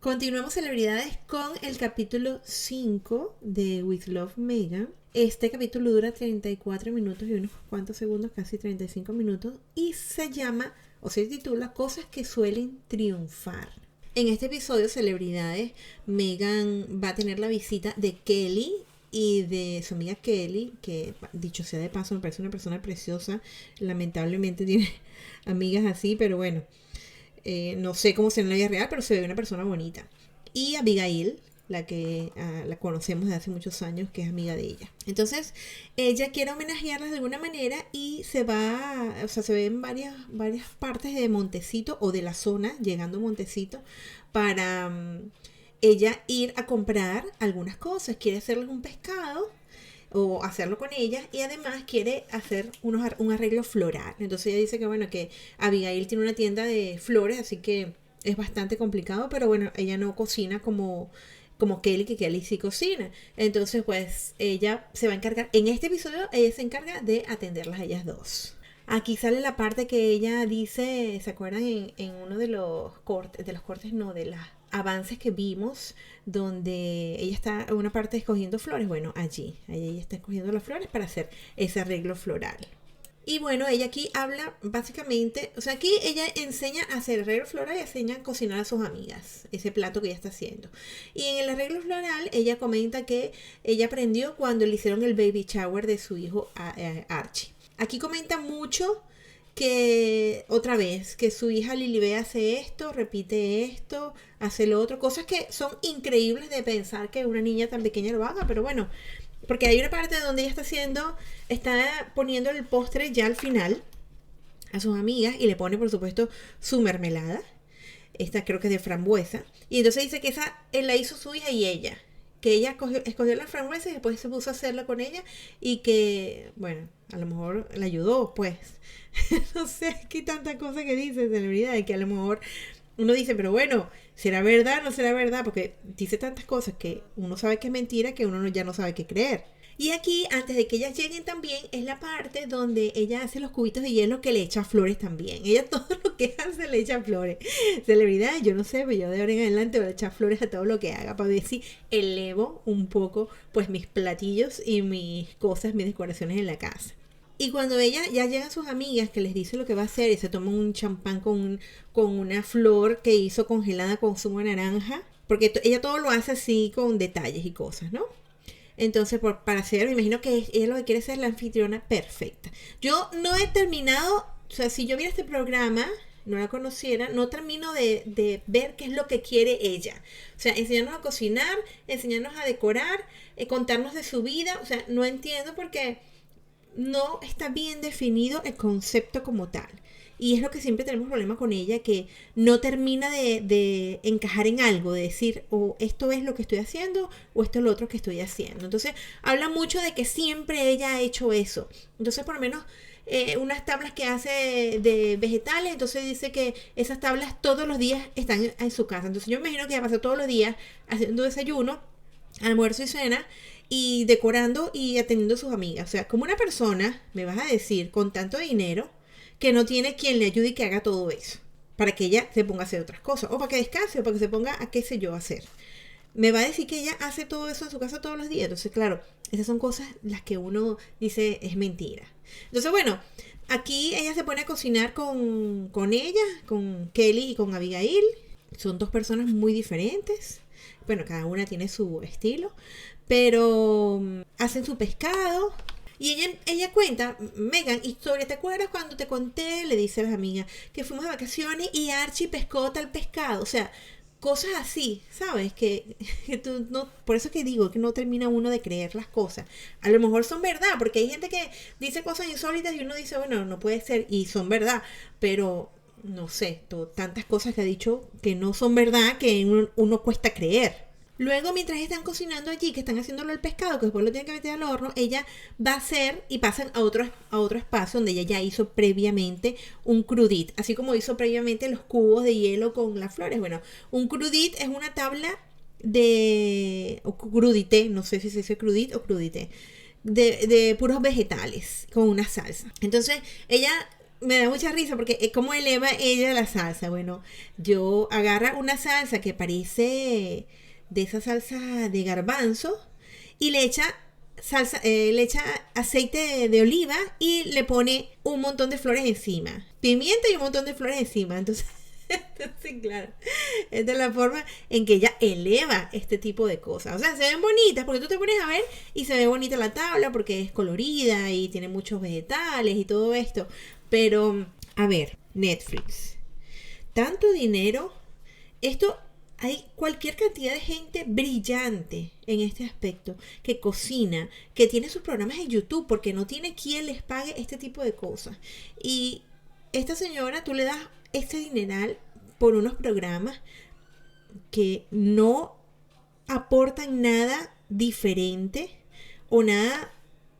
Continuamos celebridades con el capítulo 5 de With Love Megan. Este capítulo dura 34 minutos y unos cuantos segundos, casi 35 minutos, y se llama, o se titula, Cosas que suelen triunfar. En este episodio, celebridades, Megan va a tener la visita de Kelly y de su amiga Kelly, que dicho sea de paso me parece una persona preciosa. Lamentablemente tiene amigas así, pero bueno. No sé cómo será en la vida real, pero se ve una persona bonita. Y Abigail, la que la conocemos desde hace muchos años, que es amiga de ella. Entonces, ella quiere homenajearlas de alguna manera y se ve en varias partes de Montecito o de la zona, llegando a Montecito, para ella ir a comprar algunas cosas. Quiere hacerles un pescado o hacerlo con ella, y además quiere hacer un arreglo floral. Entonces ella dice que bueno, que Abigail tiene una tienda de flores, así que es bastante complicado, pero bueno, ella no cocina como Kelly, que Kelly sí cocina. Entonces pues ella se va a encargar, en este episodio ella se encarga de atenderlas a ellas dos. Aquí sale la parte que ella dice, ¿se acuerdan? En uno de los cortes, de los avances que vimos, donde ella está en una parte escogiendo flores. Bueno, allí ella está escogiendo las flores para hacer ese arreglo floral. Y bueno, ella aquí habla básicamente, o sea, aquí ella enseña a hacer arreglo floral y enseña a cocinar a sus amigas, ese plato que ella está haciendo. Y en el arreglo floral ella comenta que ella aprendió cuando le hicieron el baby shower de su hijo Archie. Aquí comenta mucho que, otra vez, que su hija Lilibet hace esto, repite esto, hace lo otro. Cosas que son increíbles de pensar que una niña tan pequeña lo haga, pero bueno. Porque hay una parte donde ella está poniendo el postre ya al final a sus amigas y le pone, por supuesto, su mermelada. Esta creo que es de frambuesa. Y entonces dice que esa la hizo su hija y ella. Que ella escogió la frambuesa y después se puso a hacerla con ella, y que, bueno, a lo mejor la ayudó, pues. No sé, qué tanta cosa que dice celebridad, de que a lo mejor uno dice, pero bueno, ¿será verdad? ¿No será verdad? Porque dice tantas cosas que uno sabe que es mentira, que uno ya no sabe qué creer. Y aquí, antes de que ellas lleguen también, es la parte donde ella hace los cubitos de hielo que le echa flores también. Ella todo lo que hace le echa flores. Celebridad, yo no sé, pero yo de ahora en adelante voy a echar flores a todo lo que haga, para ver si elevo un poco pues mis platillos y mis cosas, mis decoraciones en la casa. Y cuando ella ya llegan sus amigas, que les dice lo que va a hacer, y se toma un champán con una flor que hizo congelada con zumo de naranja, porque ella todo lo hace así con detalles y cosas, ¿no? Entonces, para hacer, me imagino que ella lo que quiere es ser la anfitriona perfecta. Yo no he terminado, o sea, si yo viera este programa, no la conociera, no termino de ver qué es lo que quiere ella. O sea, enseñarnos a cocinar, enseñarnos a decorar, contarnos de su vida. O sea, no entiendo porque no está bien definido el concepto como tal. Y es lo que siempre tenemos problema con ella, que no termina de encajar en algo, de decir, o esto es lo que estoy haciendo, o esto es lo otro que estoy haciendo. Entonces, habla mucho de que siempre ella ha hecho eso. Entonces, por lo menos, unas tablas que hace de vegetales, entonces dice que esas tablas todos los días están en su casa. Entonces, yo me imagino que ella pasa todos los días haciendo desayuno, almuerzo y cena, y decorando y atendiendo a sus amigas. O sea, como una persona, me vas a decir, con tanto dinero, que no tiene quien le ayude y que haga todo eso, para que ella se ponga a hacer otras cosas, o para que descanse, o para que se ponga a qué sé yo hacer. Me va a decir que ella hace todo eso en su casa todos los días. Entonces, claro, esas son cosas las que uno dice es mentira. Entonces, bueno, aquí ella se pone a cocinar con ella, con Kelly y con Abigail. Son dos personas muy diferentes. Bueno, cada una tiene su estilo, pero hacen su pescado. Y ella cuenta, Megan, historia, ¿te acuerdas cuando te conté? Le dice a las amigas que fuimos de vacaciones y Archie pescó tal pescado. O sea, cosas así, ¿sabes? Que tú no, por eso que digo que no termina uno de creer las cosas. A lo mejor son verdad, porque hay gente que dice cosas insólitas y uno dice, bueno, no puede ser, y son verdad, pero no sé, tantas cosas que ha dicho que no son verdad, que uno cuesta creer. Luego, mientras están cocinando allí, que están haciéndolo el pescado, que después lo tienen que meter al horno, ella va a hacer, y pasan a otro espacio donde ella ya hizo previamente un crudit, así como hizo previamente los cubos de hielo con las flores. Bueno, un crudit es una tabla o crudité, no sé si se dice crudit o crudité, de puros vegetales con una salsa. Entonces, ella me da mucha risa porque cómo eleva ella la salsa. Bueno, yo agarra una salsa que parece de esa salsa de garbanzo y le echa aceite de oliva y le pone un montón de flores encima. Pimienta y un montón de flores encima. Entonces, claro, esta es la forma en que ella eleva este tipo de cosas. O sea, se ven bonitas porque tú te pones a ver y se ve bonita la tabla porque es colorida y tiene muchos vegetales y todo esto. Pero, a ver, Netflix. Tanto dinero. Esto, hay cualquier cantidad de gente brillante en este aspecto, que cocina, que tiene sus programas en YouTube, porque no tiene quien les pague este tipo de cosas. Y esta señora, tú le das este dineral por unos programas que no aportan nada diferente o nada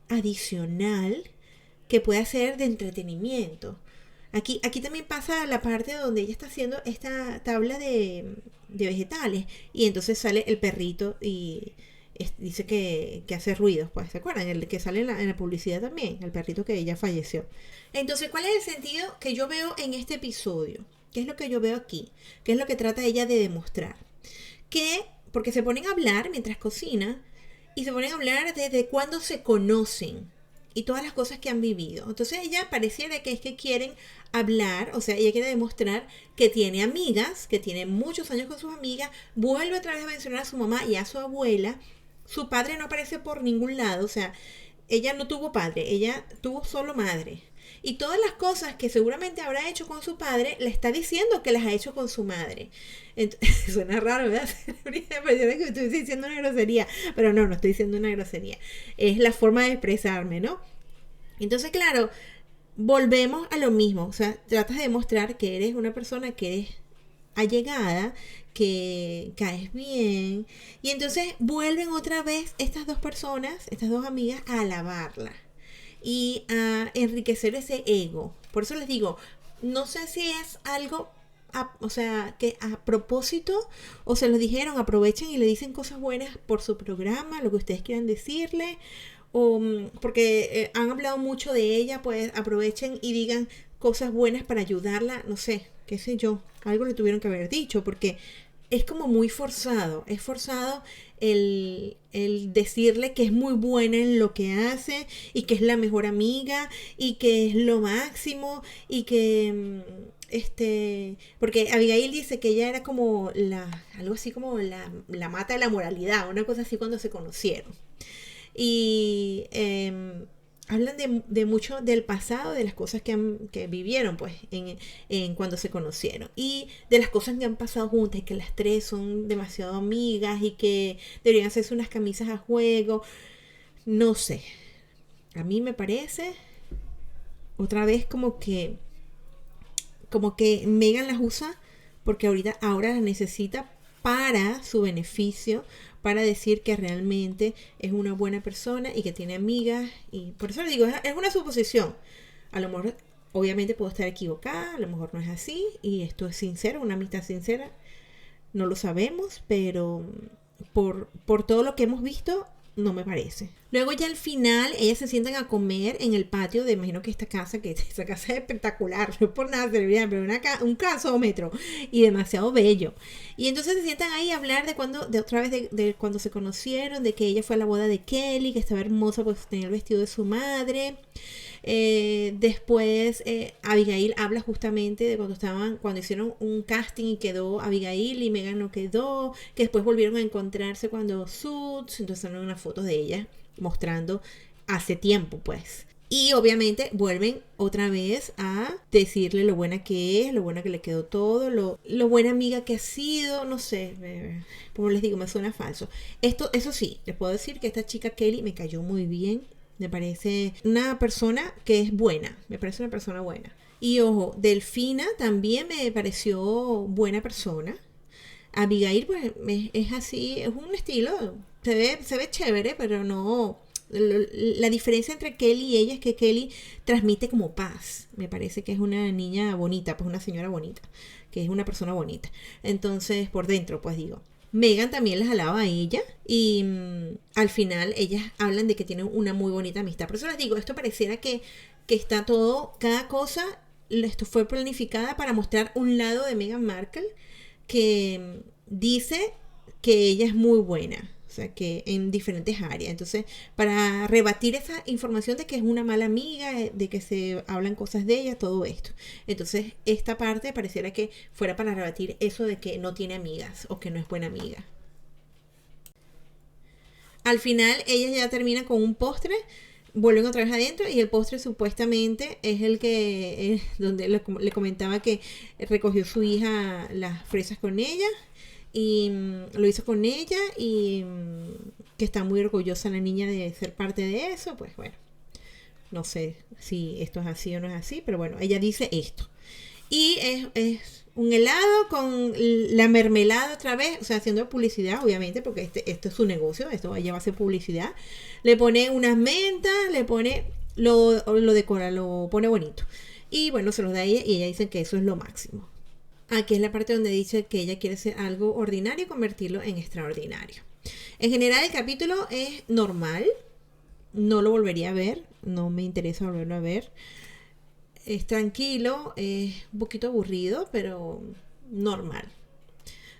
adicional que pueda ser de entretenimiento. Aquí también pasa la parte donde ella está haciendo esta tabla de vegetales y entonces sale el perrito y dice que hace ruidos, pues, ¿se acuerdan? El que sale en la publicidad también, el perrito que ella falleció. Entonces, ¿cuál es el sentido que yo veo en este episodio? ¿Qué es lo que yo veo aquí? ¿Qué es lo que trata ella de demostrar? Porque se ponen a hablar mientras cocina y se ponen a hablar desde cuándo se conocen y todas las cosas que han vivido. Entonces ella pareciera que es que quieren hablar, o sea, ella quiere demostrar que tiene amigas, que tiene muchos años con sus amigas, vuelve otra vez a mencionar a su mamá y a su abuela. Su padre no aparece por ningún lado, o sea, ella no tuvo padre, ella tuvo solo madre. Y todas las cosas que seguramente habrá hecho con su padre, le está diciendo que las ha hecho con su madre. Entonces, suena raro, ¿verdad? Parece que estoy diciendo una grosería. Pero no estoy diciendo una grosería. Es la forma de expresarme, ¿no? Entonces, claro, volvemos a lo mismo. O sea, tratas de demostrar que eres una persona que eres allegada, que caes bien. Y entonces vuelven otra vez estas dos personas, estas dos amigas, a alabarla y a enriquecer ese ego. Por eso les digo, no sé si es algo, o sea, que a propósito o se lo dijeron, aprovechen y le dicen cosas buenas por su programa, lo que ustedes quieran decirle, o porque han hablado mucho de ella, pues aprovechen y digan cosas buenas para ayudarla, no sé, qué sé yo, algo le tuvieron que haber dicho, porque es como muy forzado, es forzado el decirle que es muy buena en lo que hace y que es la mejor amiga y que es lo máximo y que porque Abigail dice que ella era como algo así como la mata de la moralidad, una cosa así cuando se conocieron. Y hablan de mucho del pasado, de las cosas que vivieron pues en cuando se conocieron y de las cosas que han pasado juntas y que las tres son demasiado amigas y que deberían hacerse unas camisas a juego. No sé, a mí me parece otra vez como que Megan las usa porque ahora las necesita para su beneficio, para decir que realmente es una buena persona y que tiene amigas. Y por eso le digo, es una suposición. A lo mejor, obviamente puedo estar equivocada, a lo mejor no es así, y esto es sincero, una amistad sincera, no lo sabemos, pero por todo lo que hemos visto, no me parece. Luego ya al final, ellas se sientan a comer en el patio de, imagino que esta casa es espectacular, no por nada serviría, pero un casómetro y demasiado bello. Y entonces se sientan ahí a hablar de cuando se conocieron, de que ella fue a la boda de Kelly, que estaba hermosa, pues tenía el vestido de su madre. Después Abigail habla justamente de cuando hicieron un casting y quedó Abigail y Megan no quedó, que después volvieron a encontrarse cuando Suits, entonces salen unas fotos de ella mostrando hace tiempo pues. Y obviamente vuelven otra vez a decirle lo buena que es, lo buena que le quedó todo, lo buena amiga que ha sido, no sé, como les digo, me suena falso. Eso sí, les puedo decir que esta chica Kelly me cayó muy bien. Me parece una persona que es buena. Me parece una persona buena. Y ojo, Delfina también me pareció buena persona. Abigail, pues, es así, es un estilo. Se ve chévere, pero no. La diferencia entre Kelly y ella es que Kelly transmite como paz. Me parece que es una niña bonita, pues una señora bonita. Que es una persona bonita. Entonces, por dentro, pues digo. Megan también les alaba a ella y al final ellas hablan de que tienen una muy bonita amistad. Por eso les digo, esto pareciera que está todo, cada cosa esto fue planificada para mostrar un lado de Meghan Markle que dice que ella es muy buena, o sea, que en diferentes áreas. Entonces, para rebatir esa información de que es una mala amiga, de que se hablan cosas de ella, todo esto. Entonces, esta parte pareciera que fuera para rebatir eso de que no tiene amigas o que no es buena amiga. Al final, ella ya termina con un postre, vuelven otra vez adentro y el postre supuestamente es el que donde le comentaba que recogió su hija las fresas con ella y lo hizo con ella y que está muy orgullosa la niña de ser parte de eso. Pues bueno, no sé si esto es así o no es así, pero bueno, ella dice esto. Y es un helado con la mermelada otra vez, o sea, haciendo publicidad, obviamente, porque esto es su negocio, esto ella va a hacer publicidad. Le pone unas mentas, le pone, lo decora, lo pone bonito. Y bueno, se los da a ella y ella dice que eso es lo máximo. Aquí es la parte donde dice que ella quiere hacer algo ordinario y convertirlo en extraordinario. En general el capítulo es normal, no lo volvería a ver, no me interesa volverlo a ver. Es tranquilo, es un poquito aburrido, pero normal.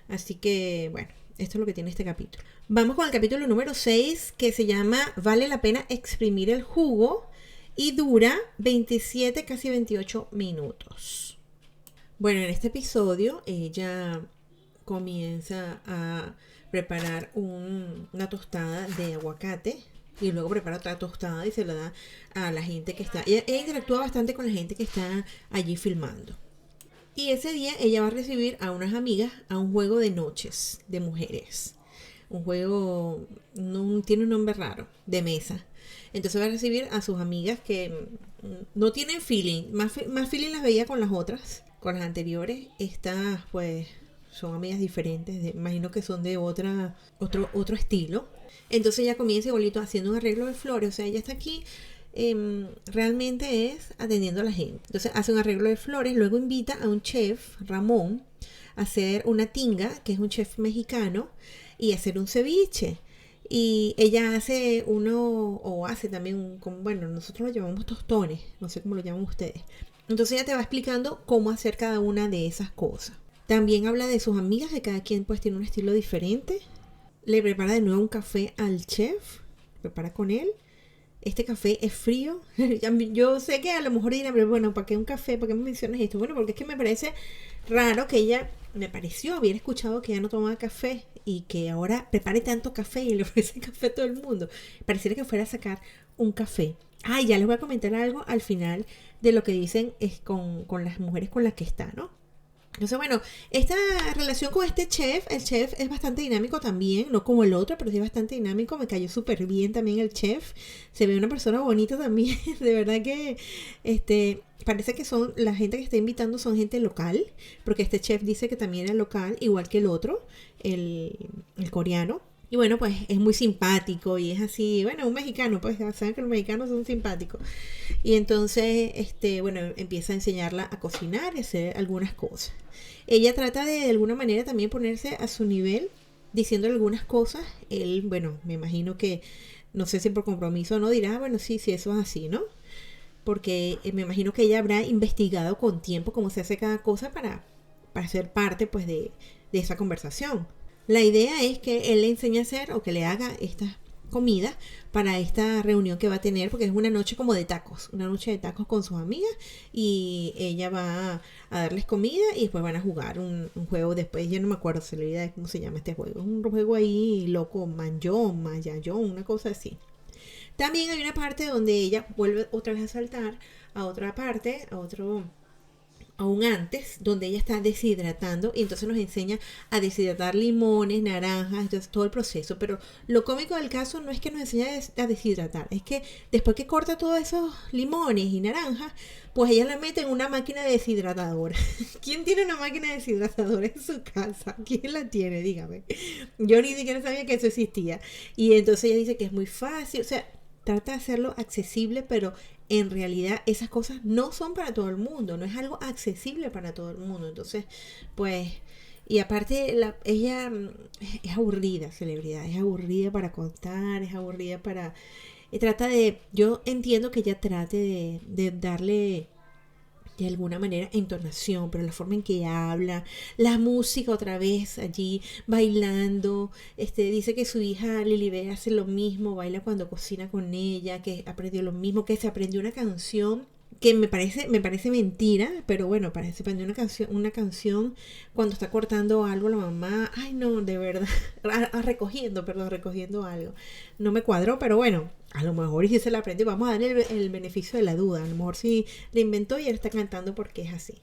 Así que, bueno, esto es lo que tiene este capítulo. Vamos con el capítulo número 6, que se llama Vale la pena exprimir el jugo y dura 27, casi 28 minutos. Bueno, en este episodio ella comienza a preparar una tostada de aguacate y luego prepara otra tostada y se la da a la gente que está. Ella interactúa bastante con la gente que está allí filmando. Y ese día ella va a recibir a unas amigas a un juego de noches de mujeres. Un juego, tiene un nombre raro, de mesa. Entonces va a recibir a sus amigas que no tienen feeling. Más feeling las veía con las otras, con las anteriores. Estas pues son amigas diferentes, imagino que son de otro estilo. Entonces ella comienza igualito haciendo un arreglo de flores. O sea, ella está aquí realmente es atendiendo a la gente. Entonces hace un arreglo de flores. Luego invita a un chef, Ramón, a hacer una tinga, que es un chef mexicano, y hacer un ceviche. Y ella hace o hace también, bueno, nosotros lo llamamos tostones, no sé cómo lo llaman ustedes. Entonces ella te va explicando cómo hacer cada una de esas cosas. También habla de sus amigas, de cada quien pues tiene un estilo diferente. Le prepara de nuevo un café al chef, prepara con él. Este café es frío. Yo sé que a lo mejor dirán, pero bueno, ¿para qué un café? ¿Para qué me mencionas esto? Bueno, porque es que me parece raro que ella, me pareció haber escuchado que ella no tomaba café y que ahora prepare tanto café y le ofrece café a todo el mundo. Pareciera que fuera a sacar un café. Ya les voy a comentar algo al final de lo que dicen es con las mujeres con las que está, ¿no? Entonces, bueno, esta relación con este chef, el chef es bastante dinámico también, no como el otro, pero sí es bastante dinámico, me cayó súper bien también el chef, se ve una persona bonita también, de verdad que parece que la gente que está invitando son gente local, porque este chef dice que también era local, igual que el otro, el coreano. Y bueno, pues es muy simpático y es así, bueno, un mexicano, pues saben que los mexicanos son simpáticos. Y entonces, bueno, empieza a enseñarla a cocinar y hacer algunas cosas. Ella trata de alguna manera también ponerse a su nivel, diciéndole algunas cosas. Él, bueno, me imagino que, no sé si por compromiso o no, dirá, bueno, sí, eso es así, ¿no? Porque me imagino que ella habrá investigado con tiempo cómo se hace cada cosa para ser parte, pues, de esa conversación. La idea es que él le enseñe a hacer o que le haga estas comidas para esta reunión que va a tener, porque es una noche como de tacos, una noche de tacos con sus amigas y ella va a darles comida y después van a jugar un juego después, yo no me acuerdo, se le olvida cómo se llama este juego, es un juego ahí loco, Mahjong, una cosa así. También hay una parte donde ella vuelve otra vez a saltar a otra parte, aún antes, donde ella está deshidratando y entonces nos enseña a deshidratar limones, naranjas, entonces todo el proceso. Pero lo cómico del caso no es que nos enseña a deshidratar, es que después que corta todos esos limones y naranjas, pues ella la mete en una máquina deshidratadora. ¿Quién tiene una máquina deshidratadora en su casa? ¿Quién la tiene? Dígame. Yo ni siquiera sabía que eso existía. Y entonces ella dice que es muy fácil, o sea, trata de hacerlo accesible, pero en realidad esas cosas no son para todo el mundo, no es algo accesible para todo el mundo. Entonces, pues, y aparte ella es aburrida, celebridad, es aburrida para contar, es aburrida yo entiendo que ella trate de darle de alguna manera entonación, pero la forma en que habla, la música otra vez allí bailando, dice que su hija Lilibet hace lo mismo, baila cuando cocina con ella, que aprendió lo mismo, que se aprendió una canción que me parece mentira, pero bueno, parece aprendió una canción cuando está cortando algo la mamá, ay no, de verdad, recogiendo algo. No me cuadró, pero bueno, a lo mejor sí se la aprendió, vamos a darle el beneficio de la duda, a lo mejor sí la inventó y él está cantando porque es así.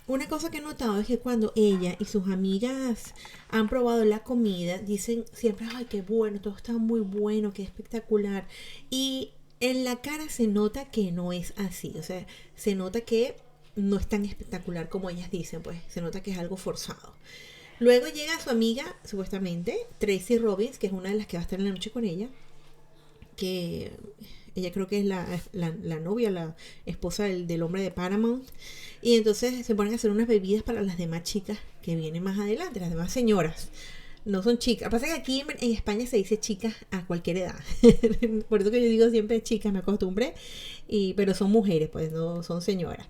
Una cosa que he notado es que cuando ella y sus amigas han probado la comida, dicen siempre, ay, qué bueno, todo está muy bueno, qué espectacular. Y en la cara se nota que no es así, o sea, se nota que no es tan espectacular como ellas dicen, pues se nota que es algo forzado. Luego llega su amiga, supuestamente, Tracy Robbins, que es una de las que va a estar en la noche con ella, que ella creo que es la novia, la esposa del hombre de Paramount, y entonces se ponen a hacer unas bebidas para las demás chicas que vienen más adelante, las demás señoras. No son chicas. Pasa que aquí en España se dice chicas a cualquier edad. Por eso que yo digo siempre chicas, me acostumbré. Pero son mujeres, pues no son señoras.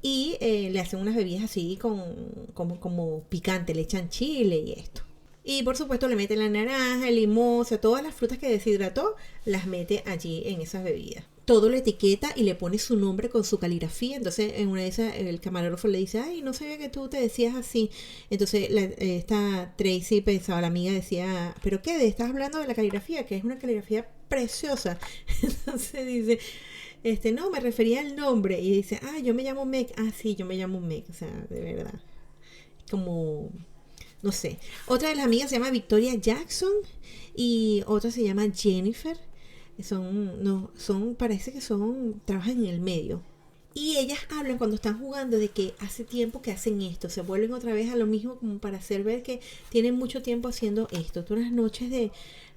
Y le hacen unas bebidas así como picante, le echan chile y esto. Y por supuesto le meten la naranja, el limón, o sea, todas las frutas que deshidrató, las mete allí en esas bebidas. Todo lo etiqueta y le pone su nombre con su caligrafía. Entonces en una de esas el camarógrafo le dice, ay, no sabía que tú te decías así. Entonces esta Tracy pensaba, la amiga decía, ¿pero qué? ¿Estás hablando de la caligrafía? Que es una caligrafía preciosa. Entonces dice, no, me refería al nombre. Y dice, ah, yo me llamo Meg. Ah, sí, yo me llamo Meg. O sea, de verdad. Como, no sé. Otra de las amigas se llama Victoria Jackson y otra se llama Jennifer. Parece que trabajan en el medio. Y ellas hablan cuando están jugando de que hace tiempo que hacen esto, se vuelven otra vez a lo mismo como para hacer ver que tienen mucho tiempo haciendo esto. Todas las noches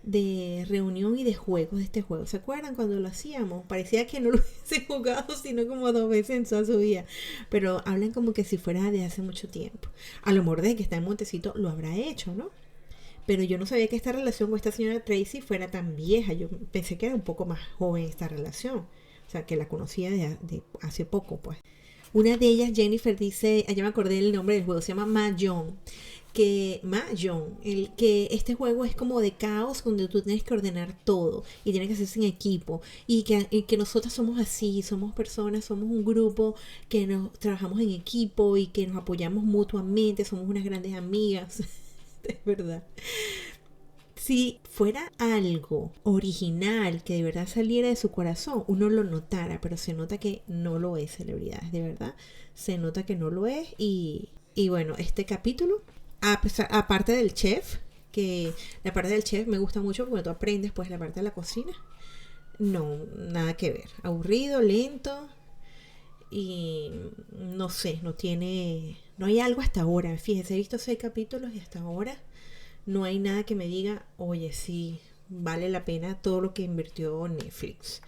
de reunión y de juegos de este juego. ¿Se acuerdan cuando lo hacíamos? Parecía que no lo hubiesen jugado sino como 2 veces en toda su vida. Pero hablan como que si fuera de hace mucho tiempo. A lo mejor desde que está en Montecito lo habrá hecho, ¿no? Pero yo no sabía que esta relación con esta señora Tracy fuera tan vieja. Yo pensé que era un poco más joven esta relación. O sea, que la conocía de hace poco, pues. Una de ellas, Jennifer, dice, ya me acordé del nombre del juego, se llama Mahjong. Que este juego es como de caos donde tú tienes que ordenar todo y tienes que hacerse en equipo y que nosotras somos así, somos personas, somos un grupo que trabajamos en equipo y que nos apoyamos mutuamente, somos unas grandes amigas. Es verdad. Si fuera algo original que de verdad saliera de su corazón, uno lo notara, pero se nota que no lo es, celebridades, de verdad. Se nota que no lo es y bueno, este capítulo, aparte del chef, que la parte del chef me gusta mucho porque tú aprendes pues la parte de la cocina. No, nada que ver. Aburrido, lento y no sé, no hay algo hasta ahora. Fíjense, he visto 6 capítulos y hasta ahora no hay nada que me diga, oye, sí, vale la pena todo lo que invirtió Netflix.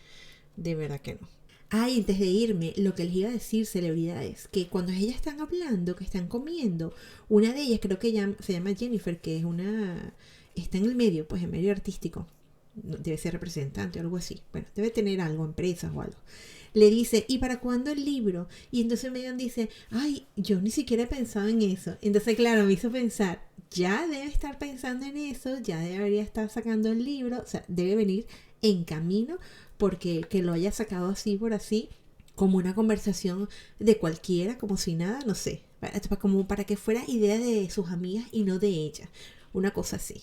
De verdad que no. Ay, antes de irme, lo que les iba a decir, celebridades, que cuando ellas están hablando, que están comiendo, una de ellas creo que se llama Jennifer, que está en el medio, pues en medio artístico. Debe ser representante o algo así. Bueno, debe tener algo, empresas o algo. Le dice, ¿y para cuándo el libro? Y entonces Megan dice, ay, yo ni siquiera he pensado en eso. Entonces, claro, me hizo pensar, ya debe estar pensando en eso, ya debería estar sacando el libro, o sea, debe venir en camino, porque que lo haya sacado así por así, como una conversación de cualquiera, como si nada, no sé, como para que fuera idea de sus amigas y no de ella, una cosa así.